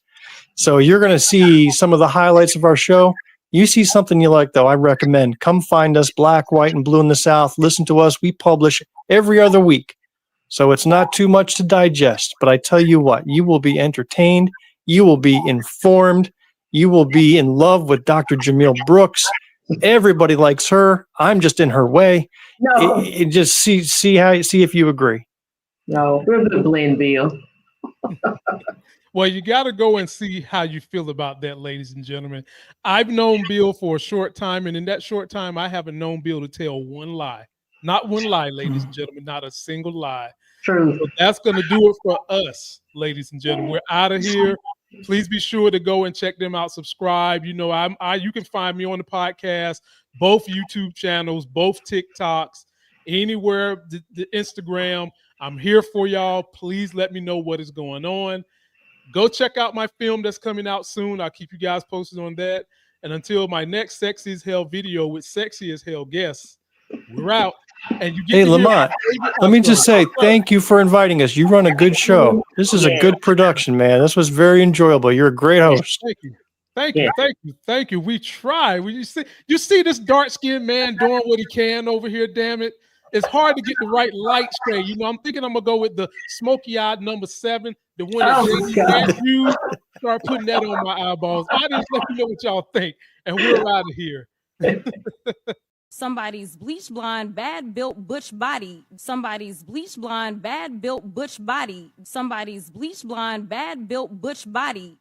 So you're going to see some of the highlights of our show. You see something you like, though, I recommend. Come find us, Black, White, and Blue in the South. Listen to us. We publish every other week. So it's not too much to digest. But I tell you what, you will be entertained. You will be informed. You will be in love with Dr. Jamil Brooks. Everybody likes her. I'm just in her way. No. Just see if you agree. No, we're a good blend, Bill. Well, you got to go and see how you feel about that, ladies and gentlemen. I've known Bill for a short time, and in that short time, I haven't known Bill to tell one lie. Not one lie, ladies and gentlemen, not a single lie. True. So that's going to do it for us, ladies and gentlemen. We're out of here. Please be sure to go and check them out. Subscribe. You know, you can find me on the podcast, both YouTube channels, both TikToks, anywhere, the Instagram. I'm here for y'all. Please let me know what is going on. Go check out my film that's coming out soon. I'll keep you guys posted on that. And until my next Sexy as Hell video with Sexy as Hell guests, we're out. And you get Hey, Lamont, let me just say thank you for inviting us. You run a good show. This is a good production, man. This was very enjoyable. You're a great host. Thank you. Thank you. Thank you. Thank you. We try. You see this dark-skinned man doing what he can over here, damn it. It's hard to get the right light shade. You know, I'm thinking I'm going to go with the smoky-eyed number 7, the one that you start putting that on my eyeballs. Audience, let me know what y'all think. And we're out of here. Somebody's bleach blonde, bad built butch body. Somebody's bleach blonde, bad built butch body. Somebody's bleach blonde, bad built butch body.